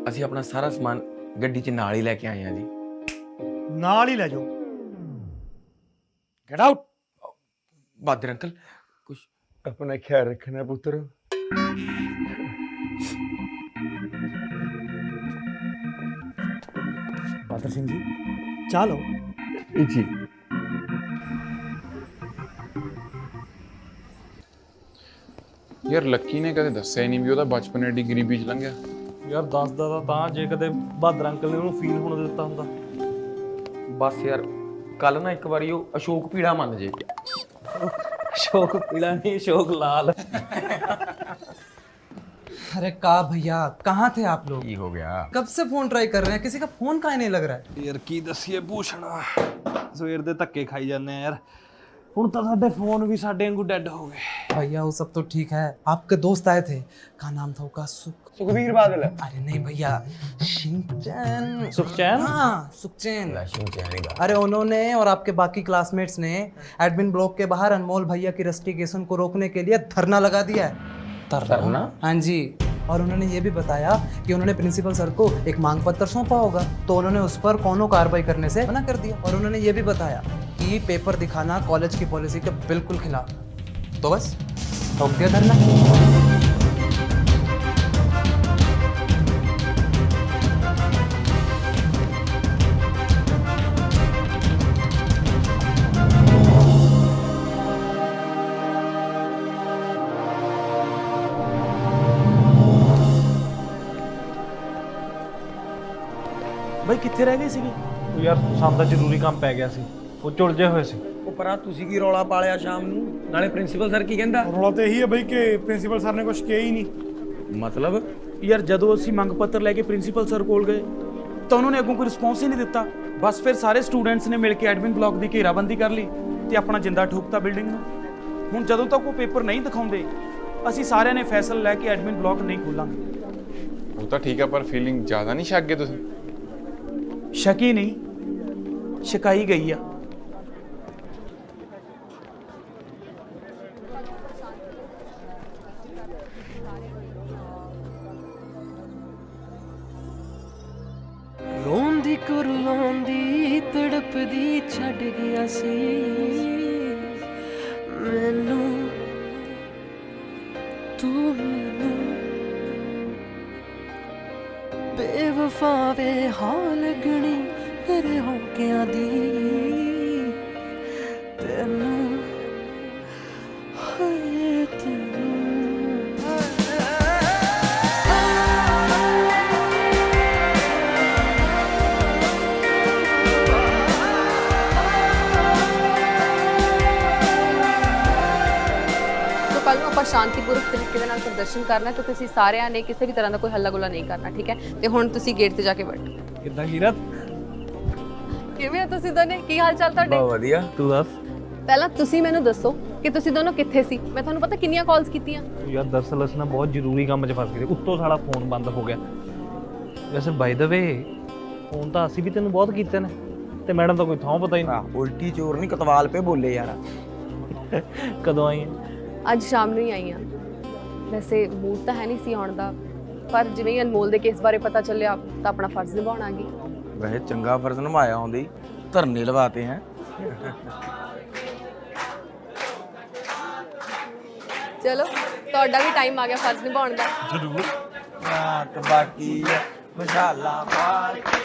ਅਸੀਂ ਆਪਣਾ ਸਾਰਾ ਸਮਾਨ ਗੱਡੀ 'ਚ ਨਾਲ ਹੀ ਲੈ ਕੇ ਆਏ ਹਾਂ ਜੀ। ਨਾਲ ਹੀ ਲੈ ਜਾਓ। Get out. ਬਾਦਰ ਅੰਕਲ ਕੁਛ अपना ख्याल रखना पुत्र। ਬਾਦਰ ਸਿੰਘ ਜੀ ਚਾਹ ਲਓ। जी ਯਾਰ ਲੱਕੀ ਨੇ ਕਦੇ ਦੱਸਿਆ ਹੀ ਨਹੀਂ ਵੀ ਉਹਦਾ ਬਚਪਨ ਐਡੀ ਗਰੀਬੀ ਚ ਲੰਘਿਆ। ਯਾਰ ਦੱਸਦਾ ਤਾਂ ਜੇ ਕਦੇ ਬਹਾਦਰ ਅੰਕਲ ਨੇ ਉਹਨੂੰ ਫੀਲ ਹੋਣ ਦਿੱਤਾ ਹੁੰਦਾ। ਬਸ ਯਾਰ ਕੱਲ ਨਾ ਇੱਕ ਵਾਰੀ ਉਹ ਅਸ਼ੋਕ ਪੀੜਾ ਮੰਨ ਜੇ। अशोक पीला नहीं, अशोक लाल। अरे का भैया कहाँ थे आप लोग? ਕੀ ਹੋ ਗਿਆ? कब से फोन ट्राई कर रहे हैं, किसी का फोन काहे नहीं लग रहा है? ਯਾਰ ਕੀ ਦੱਸੀਏ ਭੂਸ਼ਣਾ, ਸਵੇਰ ਦੇ ਧੱਕੇ ਖਾਈ ਜਾਂਦੇ ਆ ਯਾਰ। ਹੁਣ ਤਾਂ ਸਾਡੇ ਫੋਨ ਵੀ ਸਾਡੇ ਵਾਂਗੂ ਡੈਡ ਹੋ ਗਏ। भैया वो सब तो ठीक है, आपके दोस्त आए थे, क्या नाम था उसका? सुखबीर बादल। अरे नहीं भैया, शिनचैन। सुखचैन? हाँ सुखचैन। अरे उन्होंने और आपके बाकी क्लासमेट्स ने एडमिन ब्लॉक के बाहर अनमोल भैया की रस्टिकेशन को रोकने के लिए धरना लगा दिया है। ਧਰਨਾ? हाँ जी, और उन्होंने ये भी बताया कि उन्होंने प्रिंसिपल सर को एक मांग पत्र सौंपा होगा, तो उन्होंने उस पर कोनो कार्रवाई करने से मना कर दिया। और उन्होंने ये भी बताया कि पेपर दिखाना कॉलेज की पॉलिसी के बिल्कुल खिलाफ। तो बस रोक दिया धरना। ਬਈ ਕਿੱਥੇ ਰਹਿ ਗਏ ਸੀਗੇ? ਉਹ ਯਾਰ ਸਾਨੂੰ ਤਾਂ ਜ਼ਰੂਰੀ ਕੰਮ ਪੈ ਗਿਆ ਸੀ, ਉਹ ਝੁਲਝੇ ਹੋਏ ਸੀ। ਉਹ ਪਰਾਂ ਤੁਸੀਂ ਕੀ ਰੌਲਾ ਪਾਲਿਆ ਸ਼ਾਮ ਨੂੰ? ਨਾਲੇ ਪ੍ਰਿੰਸੀਪਲ ਸਰ ਕੀ ਕਹਿੰਦਾ? ਰੌਲਾ ਤਾਂ ਇਹੀ ਹੈ ਬਈ ਕਿ ਪ੍ਰਿੰਸੀਪਲ ਸਰ ਨੇ ਕੁਝ ਕਿਹਾ ਹੀ ਨਹੀਂ। ਮਤਲਬ ਯਾਰ ਜਦੋਂ ਅਸੀਂ ਮੰਗ ਪੱਤਰ ਲੈ ਕੇ ਪ੍ਰਿੰਸੀਪਲ ਸਰ ਕੋਲ ਗਏ ਤਾਂ ਉਹਨਾਂ ਨੇ ਅੱਗੋਂ ਕੋਈ ਰਿਸਪੌਂਸ ਹੀ ਨਹੀਂ ਦਿੱਤਾ। ਬਸ ਫਿਰ ਸਾਰੇ ਸਟੂਡੈਂਟਸ ਨੇ ਮਿਲ ਕੇ ਐਡਮਿਨ ਬਲਾਕ ਦੀ ਘੇਰਾਬੰਦੀ ਕਰ ਲਈ ਤੇ ਆਪਣਾ ਜਿੰਦਾ ਠੋਕਤਾ ਬਿਲਡਿੰਗ ਨੂੰ। ਹੁਣ ਜਦੋਂ ਤੱਕ ਉਹ ਪੇਪਰ ਨਹੀਂ ਦਿਖਾਉਂਦੇ ਅਸੀਂ ਸਾਰਿਆਂ ਨੇ ਫੈਸਲਾ ਲੈ ਕੇ ਐਡਮਿਨ ਬਲਾਕ ਨਹੀਂ ਖੋਲਾਂਗੇ। ਉਹ ਤਾਂ ਠੀਕ ਆ, ਪਰ ਫੀਲਿੰਗ ਜ਼ਿਆਦਾ ਨਹੀਂ ਛੱਕ ਗਏ ਤੁਸੀਂ? ਸ਼ੱਕੀ ਨਹੀਂ, ਸ਼ਿਕਾਈ ਗਈ ਆ। ਰੋਂਦੀ ਕੁਰਲਾਉਂਦੀ ਤੜਪਦੀ ਛੱਡ ਗਿਆ ਸੀ ਮੈਨੂੰ ਤੂੰ, ਮੈਨੂੰ ਬੇਵਫਾ ਵੇ ਹਾਲ ਲੱਗਣੀ ਤੇਰੇ ਹੋਕਿਆਂ ਦੀ ਤੈਨੂੰ, ਹਾਏ ਤੈਨੂੰ। ਕੱਲ ਨੂੰ ਆਪਾਂ ਸ਼ਾਂਤੀਪੂਰਵਕ ਤਰੀਕੇ ਦੇ ਨਾਲ ਪ੍ਰਦਰਸ਼ਨ ਕਰਨਾ ਤੇ ਤੁਸੀਂ ਸਾਰਿਆਂ ਨੇ ਕਿਸੇ ਵੀ ਤਰ੍ਹਾਂ ਦਾ ਕੋਈ ਹੱਲਾ ਗੁੱਲਾ ਨਹੀਂ ਕਰਨਾ, ਠੀਕ ਹੈ? ਤੇ ਹੁਣ ਤੁਸੀਂ ਗੇਟ ਤੇ ਜਾ ਕੇ ਬੈਠੋ। ਕਿੱਦਾਂ ਕੀਰਤ? ਕਿਵੇਂ ਹੋ ਤੁਸੀਂ ਦੋਨੇ? ਕੀ ਹਾਲ ਚਾਲ ਤੁਹਾਡੇ? ਬਹੁਤ ਵਧੀਆ, ਤੂੰ ਦੱਸ। ਪਹਿਲਾਂ ਤੁਸੀਂ ਮੈਨੂੰ ਦੱਸੋ ਕਿ ਤੁਸੀਂ ਦੋਨੋਂ ਕਿੱਥੇ ਸੀ? ਮੈਂ ਤੁਹਾਨੂੰ ਪਤਾ ਕਿੰਨੀਆਂ ਕਾਲਸ ਕੀਤੀਆਂ। ਯਾਰ ਦਰਅਸਲ ਅਸੀਂ ਨਾ ਬਹੁਤ ਜ਼ਰੂਰੀ ਕੰਮ 'ਚ ਫਸ ਗਏ, ਉੱਤੋਂ ਸਾਡਾ ਫੋਨ ਬੰਦ ਹੋ ਗਿਆ। ਵੈਸੇ ਬਾਈ ਦਾ ਵੇ ਫੋਨ ਤਾਂ ਅਸੀਂ ਵੀ ਤੈਨੂੰ ਬਹੁਤ ਕੀਤੇ ਨੇ ਤੇ ਮੈਡਮ ਦਾ ਕੋਈ ਥਾਂ ਪਤਾ ਹੀ ਨਹੀਂ। ਉਲਟੀ ਚੋਰ ਨਹੀਂ ਕਤਵਾਲ ਪੇ ਬੋਲੇ ਯਾਰ। ਕਦੋਂ ਆਈ? ਅੱਜ ਸ਼ਾਮ ਨੂੰ ਹੀ ਆਈ ਹਾਂ। ਵੈਸੇ ਮੂਡ ਤਾਂ ਹੈ ਨਹੀਂ ਸੀ ਆਉਣ ਦਾ, ਪਰ ਜਿਵੇਂ ਹੀ ਅਨਮੋਲ ਦੇ ਕੇਸ ਬਾਰੇ ਪਤਾ ਚੱਲਿਆ ਤਾਂ ਆਪਣਾ ਫਰਜ਼ ਨਿਭਾਉਣ ਆ ਗਈ। ਵੈਸੇ ਚੰਗਾ ਫਰਜ਼ ਨਿਭਾਇਆ ਹੁੰਦੀ, ਧਰਨੇ ਲਵਾਤੇ ਹੈ। ਚਲੋ ਤੁਹਾਡਾ ਵੀ ਟਾਈਮ ਆ ਗਿਆ ਫਰਜ਼ ਨਿਭਾਉਣ ਦਾ। ਜ਼ਰੂਰ। ਰਾਤ ਬਾਕੀ ਹੈ ਮਸ਼ਾਲਾ ਪਾ ਕੇ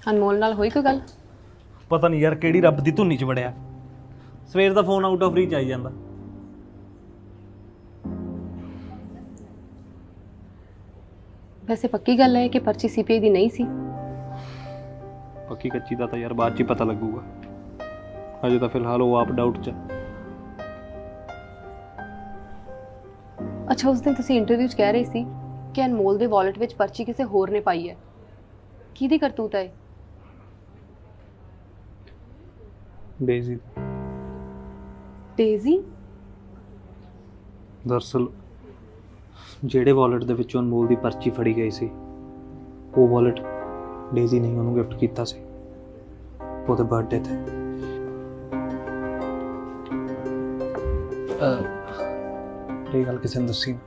ਅਨਮੋਲ ਨਾਲ ਹੋਈ ਕੋਈ ਗੱਲ? ਪਤਾ ਨਹੀਂ ਯਾਰ ਕਿਹੜੀ ਰੱਬ ਦੀ ਧੁੰਨੀ 'ਚ ਵੜਿਆ, ਸਵੇਰ ਦਾ ਫੋਨ ਆਊਟ ਆਫ ਰੀਚ ਆਈ ਜਾਂਦਾ। ਵੈਸੇ ਪੱਕੀ ਗੱਲ ਹੈ ਕਿ ਪਰਚੀ ਸੀਪੀਆਈ ਦੀ ਨਹੀਂ ਸੀ। ਪੱਕੀ ਕੱਚੀ ਦਾ ਤਾਂ ਯਾਰ ਬਾਅਦ 'ਚ ਹੀ ਪਤਾ ਲੱਗੂਗਾ, ਅਜੇ ਤਾਂ ਫਿਲਹਾਲ ਉਹ ਆਪ ਡਾਊਟ 'ਚ। ਅੱਛਾ, ਉਸ ਦਿਨ ਤੁਸੀਂ ਇੰਟਰਵਿਊ 'ਚ ਕਹਿ ਰਹੇ ਸੀ ਕਿ ਅਨਮੋਲ ਦੇ ਵਾਲਟ ਵਿੱਚ ਪਰਚੀ ਕਿਸੇ ਹੋਰ ਨੇ ਪਾਈ ਹੈ। ਕਿਹਦੀ ਕਰਤੂਤ ਹੈ? ਡੇਜ਼ੀ। ਡੇਜ਼ੀ? ਦਰਅਸਲ ਜਿਹੜੇ ਵਾਲਟ ਦੇ ਵਿੱਚੋਂ ਅਨਮੋਲ ਦੀ ਪਰਚੀ ਫੜੀ ਗਈ ਸੀ, ਉਹ ਵਾਲਟ ਡੇਜ਼ੀ ਨੇ ਉਹਨੂੰ ਗਿਫਟ ਕੀਤਾ ਸੀ ਉਹਦੇ ਬਰਥਡੇ ਤੇ। ਇਹ ਗੱਲ ਕਿਸੇ ਨੂੰ ਦੱਸੀ ਨਾ।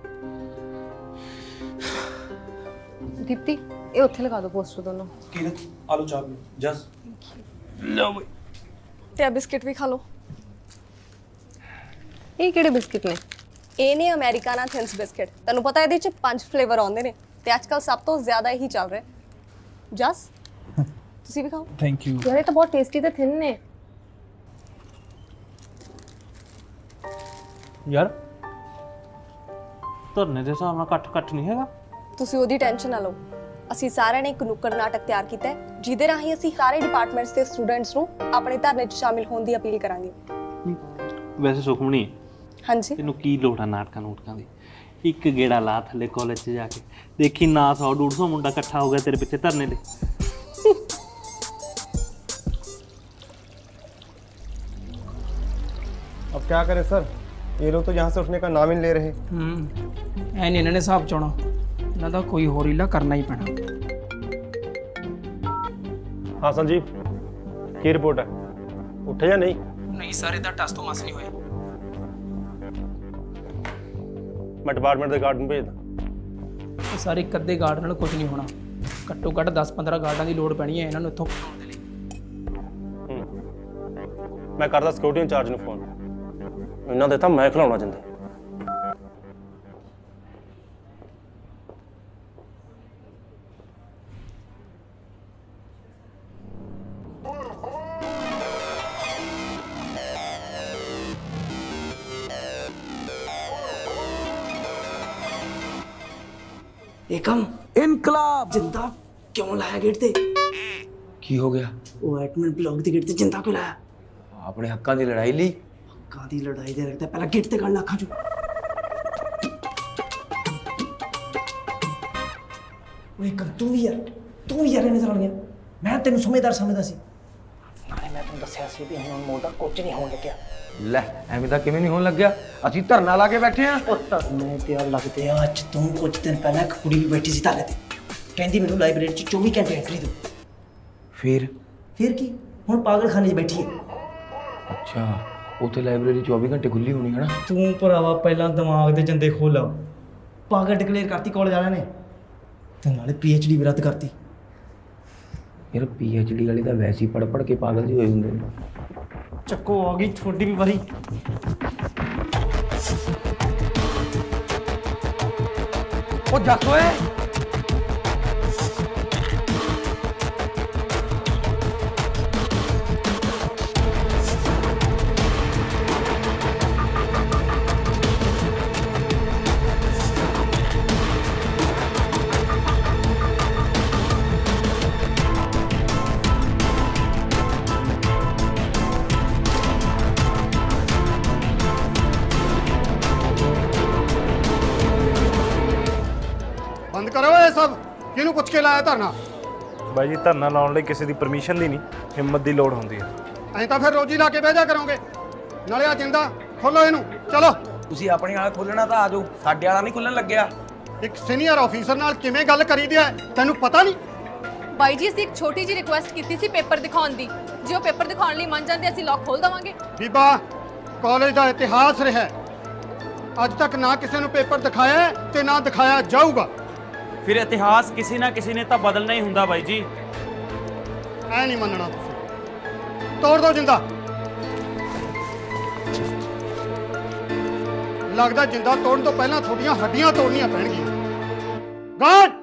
ਦੀਪਤੀ, ਇਹ ਉੱਥੇ ਲਗਾ ਦਿਓ ਪੋਸਟਰ ਦੋਨੋਂ। किरत आलू चाप जस ਲਓ ਬਈ। ਤੇ ਆ ਬਿਸਕਿਟ ਵੀ ਖਾ ਲਓ। ਇਹ ਕਿਹੜੇ ਬਿਸਕਿਟ ਨੇ? ਇਹ ਨੇ ਅਮਰੀਕਾਨਾ ਥਿਨਸ ਬਿਸਕਿਟ। ਤੁਹਾਨੂੰ ਪਤਾ ਇਹਦੇ ਚ 5 ਫਲੇਵਰ ਆਉਂਦੇ ਨੇ ਤੇ ਅੱਜ ਕੱਲ ਸਭ ਤੋਂ ਜ਼ਿਆਦਾ ਇਹੀ ਚੱਲ ਰਿਹਾ। ਜਸ ਤੁਸੀਂ ਵੀ ਖਾਓ। Thank you. ਯਾਰ ਇਹ ਤਾਂ ਬਹੁਤ ਟੇਸਟੀ ਤੇ ਥਿਨ ਨੇ। ਯਾਰ ਧਰਨੇ ਦੇ ਹਿਸਾਬ ਨਾਲ ਘੱਟ ਨਹੀਂ ਹੈਗਾ। ਤੁਸੀਂ ਉਹਦੀ ਟੈਨਸ਼ਨ ਨਾ ਲਓ। ਅਸੀਂ ਸਾਰਿਆਂ ਨੇ ਇੱਕ ਨੁੱਕੜ ਨਾਟਕ ਤਿਆਰ ਕੀਤਾ ਹੈ ਜਿਹਦੇ ਰਾਹੀਂ ਅਸੀਂ ਸਾਰੇ ਡਿਪਾਰਟਮੈਂਟਸ ਦੇ ਸਟੂਡੈਂਟਸ ਨੂੰ ਆਪਣੇ ਧਰਨੇ 'ਚ ਸ਼ਾਮਿਲ ਹੋਣ ਦੀ ਅਪੀਲ ਕਰਾਂਗੇ। ਵੈਸੇ ਸੁਖਮਣੀ, ਹਾਂਜੀ, ਤੈਨੂੰ ਕੀ ਲੋੜ ਆ ਨਾਟਕਾਂ ਨੂਟਕਾਂ ਦੀ? ਇੱਕ ਗੇੜਾ ਲਾ ਥੱਲੇ ਕਾਲਜ 'ਚ ਜਾ ਕੇ, ਦੇਖੀ ਨਾ 100-150 ਮੁੰਡਾ ਇਕੱਠਾ ਹੋ ਗਿਆ ਤੇਰੇ ਪਿੱਛੇ ਧਰਨੇ ਲਈ। अब क्या करें सर, ये लोग तो यहाँ से उठने का नाम ही नहीं ले रहे। ਐ ਨਹੀਂ ਇਹਨਾਂ ਨੇ ਹਿਸਾਬ ਚਾਉਣਾ, ਇਹਨਾਂ ਦਾ ਕੋਈ ਹੋਰ ਹੀਲਾ ਕਰਨਾ ਹੀ ਪੈਣਾ। हाँ संजीव, की रिपोर्ट है, उठे या नहीं? ਨਹੀਂ ਸਾਰੇ ਦਾ ਟਸ ਤੋਂ ਮਸ ਨਹੀਂ ਹੋਇਆ। मैं डिपार्टमेंट के गार्डन भेजदा। ਇਹ ਸਾਰੇ ਇੱਕ ਅੱਧੇ ਗਾਰਡ ਨਾਲ ਕੁਝ ਨਹੀਂ ਹੋਣਾ, ਘੱਟੋ ਘੱਟ 10-15 ਗਾਰਡਾਂ ਦੀ ਲੋੜ ਪੈਣੀ ਹੈ ਇਹਨਾਂ ਨੂੰ ਇੱਥੋਂ ਭਜਾਉਣ ਦੇ ਲਈ। मैं करदा सिक्योरिटी इंचार्ज ਨੂੰ ਫੋਨ, ਇਹਨਾਂ ਦੇ ਤਾਂ ਮੈਂ ਖਿਲਾਉਣਾ ਜਿੰਦਾ। एकम इनकलाब जिंदा क्यों लाया गेट ते? ਕੀ ਹੋ ਗਿਆ? ਉਹ ਐਟਮੈਂਟ ਬਲੌਕ ਦੇ ਗੇਟ ਤੇ ਜਿੰਦਾ ਕਿਉਂ ਲਾਇਆ? ਆਪਣੇ ਹੱਕਾਂ ਦੀ ਲੜਾਈ ਲਈ। ਹੱਕਾਂ ਦੀ ਲੜਾਈ ਦੇ ਰੱਖਦਾ, ਪਹਿਲਾਂ ਗੇਟ ਤੇ ਗੱਲ ਅੱਖਾਂ ਚੋਂ। ਓਏ ਕਮ ਤੂੰ ਵੀ ਯਾਰ ਇਹਨੇ ਚੜ ਗਿਆ। ਮੈਂ ਤੈਨੂੰ ਸਮਝਦਾਰ ਸਮਝਦਾ ਸੀ, ਨਾਲੇ ਮੈਂ ਤੈਨੂੰ ਦੱਸਿਆ ਸੀ ਵੀ ਹੁਣ ਮੋਢਾ ਕੁਝ ਨਹੀਂ ਹੋਣ ਲੱਗਿਆ। ਲੈ ਐਵੇਂ ਤਾਂ ਕਿਵੇਂ ਨਹੀਂ ਹੋਣ ਲੱਗਿਆ? ਅਸੀਂ ਧਰਨਾ ਲਾ ਕੇ ਬੈਠੇ ਆ। ਮੈਂ ਤੇ ਆ ਲੱਗਦੇ ਆ ਅੱਜ ਤੋਂ ਕੁਝ ਦਿਨ ਪਹਿਲਾਂ ਇੱਕ ਕੁੜੀ ਵੀ ਬੈਠੀ ਸੀ ਧਾਲੇ ਤੇ, ਕਹਿੰਦੀ ਮੈਨੂੰ ਲਾਇਬ੍ਰੇਰੀ 'ਚ 24 ਘੰਟੇ ਐਂਟਰੀ ਦਿਓ। ਫਿਰ ਕੀ, ਹੁਣ ਪਾਗਲਖਾਨੇ 'ਚ ਬੈਠੀ ਹੈ। ਅੱਛਾ, ਉੱਥੇ ਲਾਇਬ੍ਰੇਰੀ 24 ਘੰਟੇ ਖੁੱਲੀ ਹੋਣੀ ਹੈ ਨਾ? ਤੂੰ ਭਰਾਵਾ ਪਹਿਲਾਂ ਦਿਮਾਗ ਦੇ ਜੰਦੇ ਖੋਲਾ। ਪਾਗਲ ਡਿਕਲੇਅਰ ਕਰਤੀ ਕਾਲਜ ਵਾਲਿਆਂ ਨੇ, ਤੇ ਨਾਲੇ PhD ਵੀ ਰੱਦ ਕਰਤੀ। ਯਾਰ PhD ਵਾਲੇ ਤਾਂ ਵੈਸੇ ਹੀ ਪੜ੍ਹ ਕੇ ਪਾਗਲ ਜਿਹੇ ਹੋਏ ਹੁੰਦੇ ਨੇ। ਚੱਕੋ ਆ ਗਈ ਤੁਹਾਡੀ ਵੀ ਵਾਰੀ। ਉਹ ਜੱਸ ਓਏ, ਬੰਦ ਕਰੋ ਇਹ ਸਭ। ਕਿਹਨੂੰ ਪੁੱਛ ਕੇ ਲਾਇਆ ਧਰਨਾ? ਬਾਈ ਜੀ, ਧਰਨਾ ਲਾਉਣ ਲਈ ਕਿਸੇ ਦੀ ਪਰਮਿਸ਼ਨ ਦੀ ਨਹੀਂ, ਹਿੰਮਤ ਦੀ ਲੋੜ ਹੁੰਦੀ ਹੈ। ਐਂ ਤਾਂ ਫਿਰ ਰੋਜੀ ਲਾ ਕੇ ਬਹਿ ਜਾ ਕਰੋਗੇ। ਨਾਲੇ ਆ ਜਿੰਦਾ ਖੋਲੋ ਇਹਨੂੰ, ਚਲੋ। ਤੁਸੀਂ ਆਪਣੇ ਵਾਲਾ ਖੋਲਣਾ ਤਾਂ ਆ ਜਾਓ, ਸਾਡੇ ਵਾਲਾ ਨਹੀਂ ਖੁੱਲਣ ਲੱਗਿਆ। ਇੱਕ ਸੀਨੀਅਰ ਆਫੀਸਰ ਨਾਲ ਕਿਵੇਂ ਗੱਲ ਕਰੀਦੀ ਹੈ ਤੈਨੂੰ ਪਤਾ ਨਹੀਂ? ਬਾਈ ਜੀ, ਅਸੀਂ ਇੱਕ ਛੋਟੀ ਜਿਹੀ ਰਿਕੁਐਸਟ ਕੀਤੀ ਸੀ ਪੇਪਰ ਦਿਖਾਉਣ ਦੀ। ਜੇ ਉਹ ਪੇਪਰ ਦਿਖਾਉਣ ਲਈ ਮੰਨ ਜਾਂਦੇ ਅਸੀਂ ਲੌਕ ਖੋਲ ਦੇਵਾਂਗੇ। ਬੀਬਾ, ਕਾਲਜ ਦਾ ਇਤਿਹਾਸ ਰਿਹਾ, ਅੱਜ ਤੱਕ ਨਾ ਕਿਸੇ ਨੂੰ ਪੇਪਰ ਦਿਖਾਇਆ ਤੇ ਨਾ ਦਿਖਾਇਆ ਜਾਊਗਾ। ਫਿਰ ਇਤਿਹਾਸ ਕਿਸੇ ਨਾ ਕਿਸੇ ਨੇ ਤਾਂ ਬਦਲਣਾ ਹੀ ਹੁੰਦਾ ਬਾਈ ਜੀ। ਐ ਨਹੀਂ ਮੰਨਣਾ ਤੁਸੀਂ। ਤੋੜ ਦਿਓ ਜਿੰਦਾ। ਲੱਗਦਾ ਜਿੰਦਾ ਤੋੜਨ ਤੋਂ ਪਹਿਲਾਂ ਤੁਹਾਡੀਆਂ ਹੱਡੀਆਂ ਤੋੜਨੀਆਂ ਪੈਣਗੀਆਂ। ਗਾਰਡ!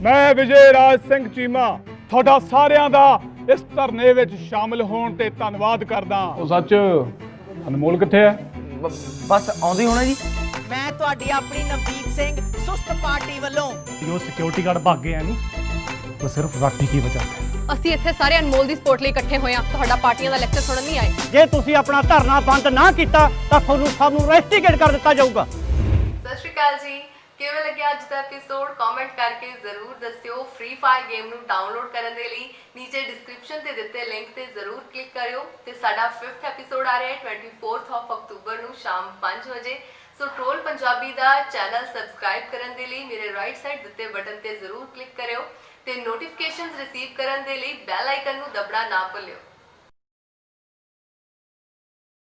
ਮੈਂ ਵਿਜੇ ਰਾਜ ਸਿੰਘ ਚੀਮਾ ਤੁਹਾਡਾ ਸਾਰਿਆਂ ਦਾ ਇਸ ਧਰਨੇ ਵਿੱਚ ਸ਼ਾਮਲ ਹੋਣ ਤੇ ਧੰਨਵਾਦ ਕਰਦਾ। ਉਹ ਸੱਚ ਅਨਮੋਲ ਕਿੱਥੇ ਹੈ? बस आउंदी होना जी। ਮੈਂ ਤੁਹਾਡੀ ਆਪਣੀ ਨਵਦੀਪ ਸਿੰਘ ਸੁਸਤ ਪਾਰਟੀ ਵੱਲੋਂ ਜੋ ਸਿਕਿਉਰਿਟੀ ਗਾਰਡ ਭਾਗ ਗਿਆ ਨਹੀਂ ਉਹ ਸਿਰਫ ਰਾਠੀ ਕੀ ਵਜ੍ਹਾ ਤੇ। ਅਸੀਂ ਇੱਥੇ ਸਾਰੇ ਅਨਮੋਲ ਦੀ ਸਪੋਰਟ ਲਈ ਇਕੱਠੇ ਹੋਏ ਹਾਂ, ਤੁਹਾਡਾ ਪਾਰਟੀਆਂ ਦਾ ਲੈਕਚਰ ਸੁਣਨ ਨਹੀਂ ਆਏ। ਜੇ ਤੁਸੀਂ ਆਪਣਾ ਧਰਨਾ ਬੰਦ ਨਾ ਕੀਤਾ ਤਾਂ ਤੁਹਾਨੂੰ ਸਭ ਨੂੰ ਰੈਸਟੀਕੇਟ ਕਰ ਦਿੱਤਾ ਜਾਊਗਾ। ਸਤਿ ਸ਼੍ਰੀ ਅਕਾਲ ਜੀ, ਕਿਵੇਂ ਲੱਗਿਆ ਅੱਜ ਦਾ ਐਪੀਸੋਡ? ਕਮੈਂਟ ਕਰਕੇ ਜ਼ਰੂਰ ਦੱਸਿਓ। ਫ੍ਰੀ ਫਾਇਰ ਗੇਮ ਨੂੰ ਡਾਊਨਲੋਡ ਕਰਨ ਦੇ ਲਈ ਨੀਚੇ ਡਿਸਕ੍ਰਿਪਸ਼ਨ ਤੇ ਦਿੱਤੇ ਲਿੰਕ ਤੇ ਜ਼ਰੂਰ ਕਲਿੱਕ ਕਰਿਓ। ਤੇ ਸਾਡਾ 5th ਐਪੀਸੋਡ ਆ ਰਿਹਾ ਹੈ 24th ਆਫ ਅਕਤੂਬਰ ਨੂੰ ਸ਼ਾਮ 5 ਵਜੇ। ਸੋ ਟ੍ਰੋਲ ਪੰਜਾਬੀ ਦਾ ਚੈਨਲ ਸਬਸਕ੍ਰਾਈਬ ਕਰਨ ਦੇ ਲਈ ਮੇਰੇ ਰਾਈਟ ਸਾਈਡ ਦਿੱਤੇ ਬਟਨ ਤੇ ਜ਼ਰੂਰ ਕਲਿੱਕ ਕਰਿਓ ਤੇ ਨੋਟੀਫਿਕੇਸ਼ਨਸ ਰਿਸੀਵ ਕਰਨ ਦੇ ਲਈ ਬੈਲ ਆਈਕਨ ਨੂੰ ਦਬਣਾ ਨਾ ਭੁੱਲਿਓ।